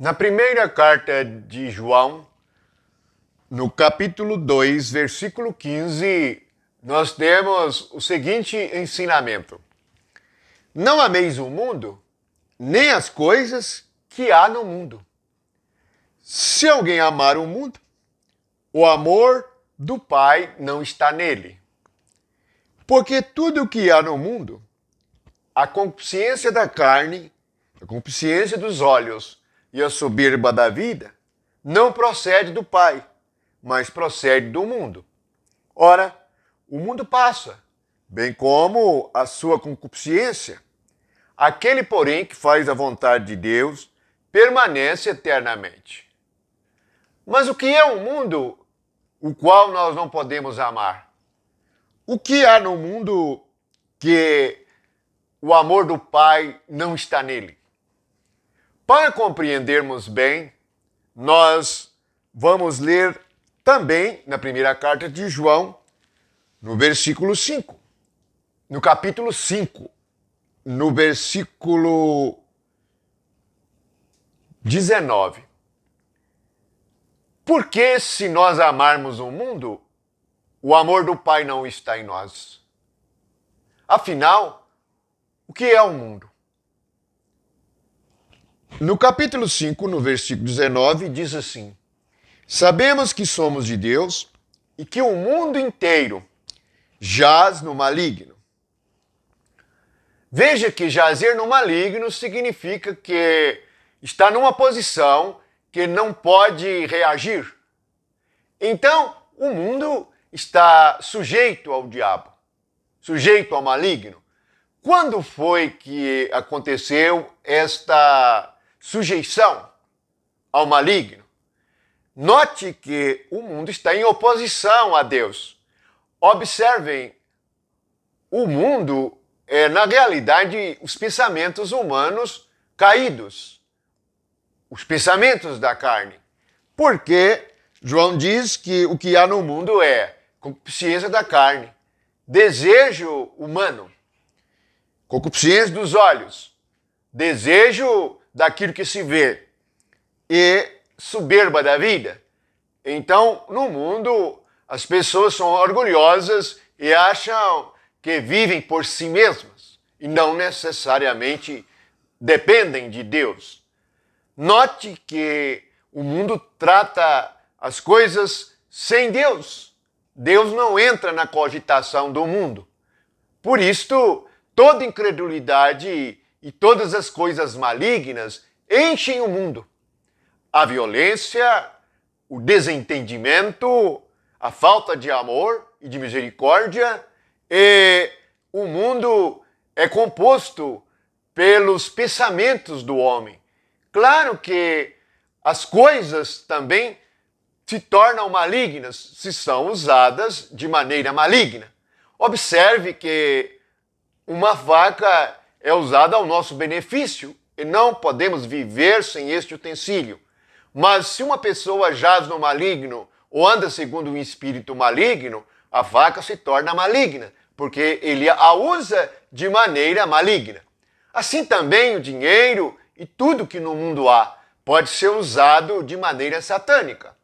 Na primeira carta de João, no capítulo 2, versículo 15, nós temos o seguinte ensinamento: não ameis o mundo, nem as coisas que há no mundo. Se alguém amar o mundo, o amor do Pai não está nele. Porque tudo o que há no mundo, a concupiscência da carne, a concupiscência dos olhos e a soberba da vida, não procede do Pai, mas procede do mundo. Ora, o mundo passa, bem como a sua concupiscência. Aquele, porém, que faz a vontade de Deus, permanece eternamente. Mas o que é um mundo o qual nós não podemos amar? O que há no mundo que o amor do Pai não está nele? Para compreendermos bem, nós vamos ler também na primeira carta de João, no versículo 5, no capítulo 5, no versículo 19. Porque se nós amarmos o mundo, o amor do Pai não está em nós. Afinal, o que é o mundo? No capítulo 5, no versículo 19, diz assim: sabemos que somos de Deus e que o mundo inteiro jaz no maligno. Veja que jazer no maligno significa que está numa posição que não pode reagir. Então, o mundo está sujeito ao diabo, sujeito ao maligno. Quando foi que aconteceu esta sujeição ao maligno? Note que o mundo está em oposição a Deus. Observem, o mundo é, na realidade, os pensamentos humanos caídos, os pensamentos da carne. Porque João diz que o que há no mundo é concupiscência da carne, desejo humano, concupiscência dos olhos, desejo daquilo que se vê e soberba da vida. Então, no mundo, as pessoas são orgulhosas e acham que vivem por si mesmas e não necessariamente dependem de Deus. Note que o mundo trata as coisas sem Deus. Deus não entra na cogitação do mundo. Por isto, toda incredulidade e todas as coisas malignas enchem o mundo. A violência, o desentendimento, a falta de amor e de misericórdia, e o mundo é composto pelos pensamentos do homem. Claro que as coisas também se tornam malignas se são usadas de maneira maligna. Observe que uma faca é usada ao nosso benefício e não podemos viver sem este utensílio. Mas se uma pessoa jaz no maligno ou anda segundo um espírito maligno, a faca se torna maligna, porque ele a usa de maneira maligna. Assim também o dinheiro e tudo que no mundo há pode ser usado de maneira satânica.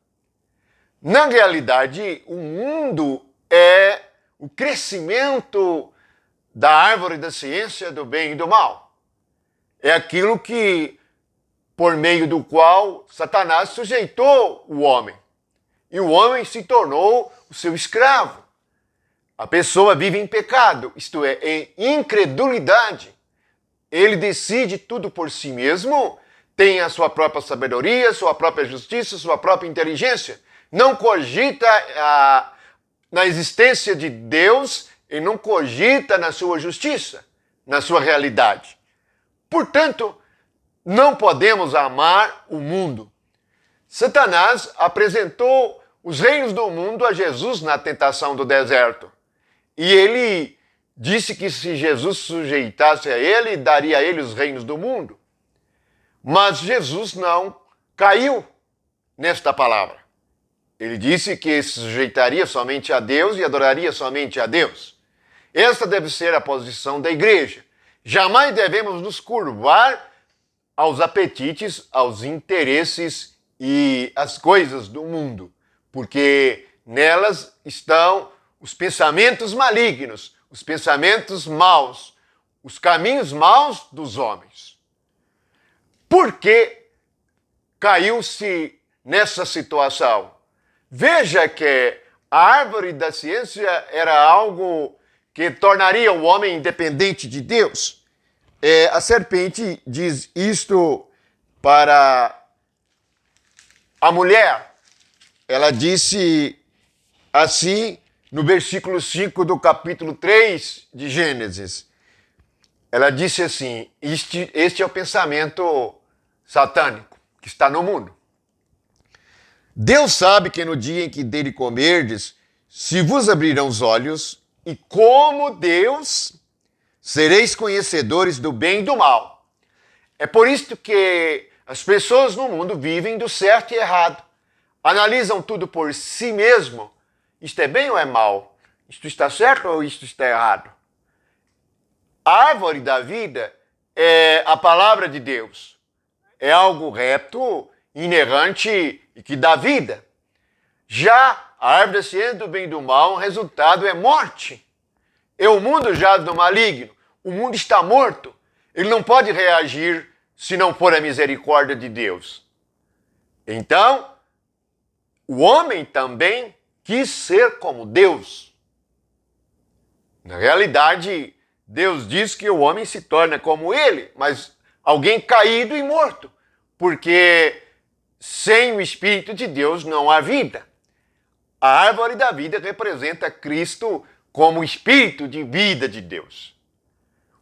Na realidade, o mundo é o crescimento da árvore da ciência do bem e do mal. É aquilo que, por meio do qual Satanás sujeitou o homem. E o homem se tornou o seu escravo. A pessoa vive em pecado, isto é, em incredulidade. Ele decide tudo por si mesmo, tem a sua própria sabedoria, sua própria justiça, sua própria inteligência. Não cogita na existência de Deus e não cogita na sua justiça, na sua realidade. Portanto, não podemos amar o mundo. Satanás apresentou os reinos do mundo a Jesus na tentação do deserto. E ele disse que se Jesus sujeitasse a ele, daria a ele os reinos do mundo. Mas Jesus não caiu nesta palavra. Ele disse que se sujeitaria somente a Deus e adoraria somente a Deus. Esta deve ser a posição da igreja. Jamais devemos nos curvar aos apetites, aos interesses e às coisas do mundo, porque nelas estão os pensamentos malignos, os pensamentos maus, os caminhos maus dos homens. Por que caiu-se nessa situação? Veja que a árvore da ciência era algo que tornaria o homem independente de Deus. A serpente diz isto para a mulher. Ela disse assim no versículo 5 do capítulo 3 de Gênesis. Ela disse assim: este é o pensamento satânico que está no mundo. Deus sabe que no dia em que dele comerdes, se vos abrirão os olhos, e como Deus, sereis conhecedores do bem e do mal. É por isso que as pessoas no mundo vivem do certo e errado. Analisam tudo por si mesmo. Isto é bem ou é mal? Isto está certo ou isto está errado? A árvore da vida é a palavra de Deus. É algo reto, inerrante e que dá vida. Já a árvore da ciência do bem e do mal, o resultado é morte. E o mundo jaz no maligno. O mundo está morto. Ele não pode reagir se não for a misericórdia de Deus. Então, o homem também quis ser como Deus. Na realidade, Deus diz que o homem se torna como ele, mas alguém caído e morto, porque sem o Espírito de Deus não há vida. A árvore da vida representa Cristo como o Espírito de vida de Deus.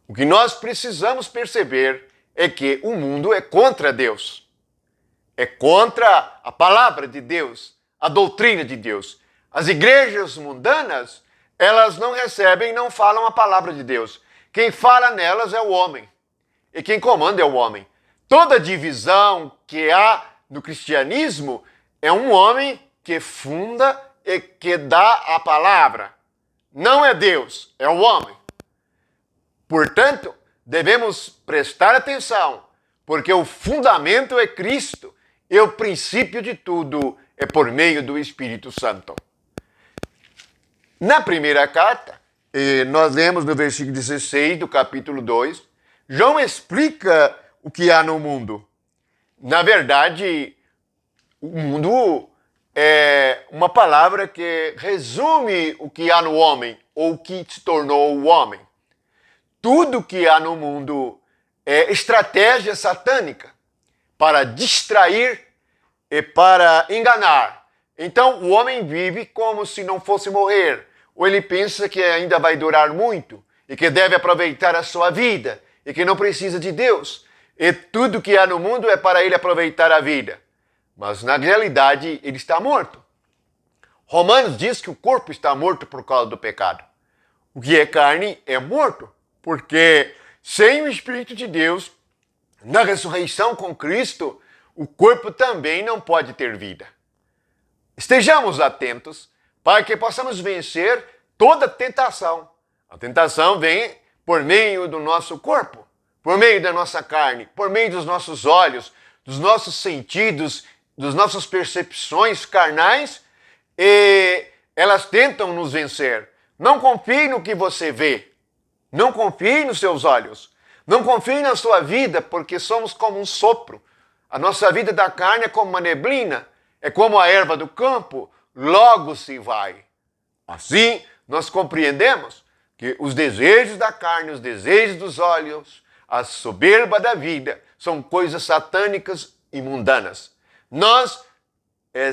O que nós precisamos perceber é que o mundo é contra Deus. É contra a palavra de Deus, a doutrina de Deus. As igrejas mundanas, elas não recebem, não falam a palavra de Deus. Quem fala nelas é o homem. E quem comanda é o homem. Toda divisão que há no cristianismo é um homem que funda e que dá a palavra. Não é Deus, é o homem. Portanto, devemos prestar atenção, porque o fundamento é Cristo e o princípio de tudo é por meio do Espírito Santo. Na primeira carta, nós lemos no versículo 16 do capítulo 2, João explica o que há no mundo. Na verdade, o mundo é uma palavra que resume o que há no homem, ou o que se tornou o homem. Tudo que há no mundo é estratégia satânica para distrair e para enganar. Então, o homem vive como se não fosse morrer, ou ele pensa que ainda vai durar muito e que deve aproveitar a sua vida e que não precisa de Deus. E tudo que há no mundo é para ele aproveitar a vida. Mas, na realidade, ele está morto. Romanos diz que o corpo está morto por causa do pecado. O que é carne é morto, porque sem o Espírito de Deus, na ressurreição com Cristo, o corpo também não pode ter vida. Estejamos atentos para que possamos vencer toda tentação. A tentação vem por meio do nosso corpo, por meio da nossa carne, por meio dos nossos olhos, dos nossos sentidos, das nossas percepções carnais, e elas tentam nos vencer. Não confie no que você vê. Não confie nos seus olhos. Não confie na sua vida, porque somos como um sopro. A nossa vida da carne é como uma neblina, é como a erva do campo, logo se vai. Assim, nós compreendemos que os desejos da carne, os desejos dos olhos, a soberba da vida, são coisas satânicas e mundanas. Nós,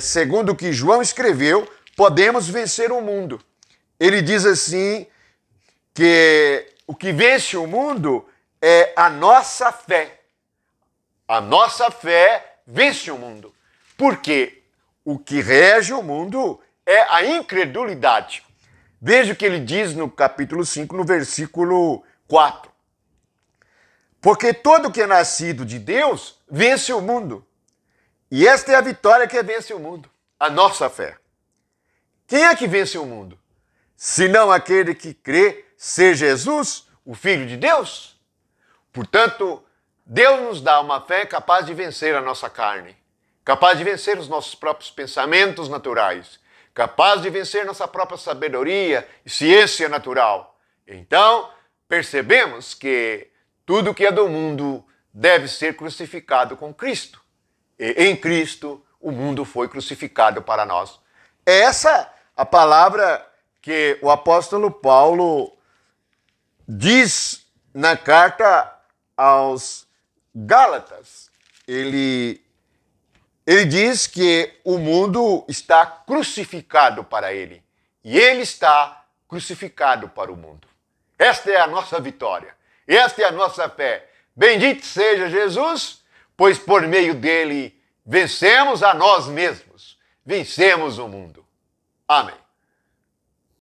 segundo o que João escreveu, podemos vencer o mundo. Ele diz assim que o que vence o mundo é a nossa fé. A nossa fé vence o mundo. Porque o que rege o mundo é a incredulidade. Veja o que ele diz no capítulo 5, no versículo 4. Porque todo que é nascido de Deus vence o mundo. E esta é a vitória que vence o mundo, a nossa fé. Quem é que vence o mundo? Senão aquele que crê ser Jesus, o Filho de Deus? Portanto, Deus nos dá uma fé capaz de vencer a nossa carne, capaz de vencer os nossos próprios pensamentos naturais, capaz de vencer nossa própria sabedoria e ciência natural. Então, percebemos que tudo que é do mundo deve ser crucificado com Cristo. E em Cristo, o mundo foi crucificado para nós. Essa a palavra que o apóstolo Paulo diz na carta aos Gálatas. Ele diz que o mundo está crucificado para ele e ele está crucificado para o mundo. Esta é a nossa vitória, esta é a nossa fé. Bendito seja Jesus, pois por meio dele vencemos a nós mesmos, vencemos o mundo. Amém.